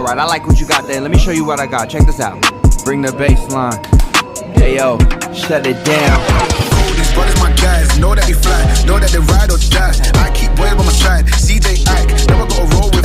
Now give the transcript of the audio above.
Alright, I like what you got there. Let me show you what I got. Check this out. Bring the bass line. Hey yo, shut it down. These brothers my guys, know that they fly, know that they ride or die. I keep boys by my side, CJ Ike, never gotta roll with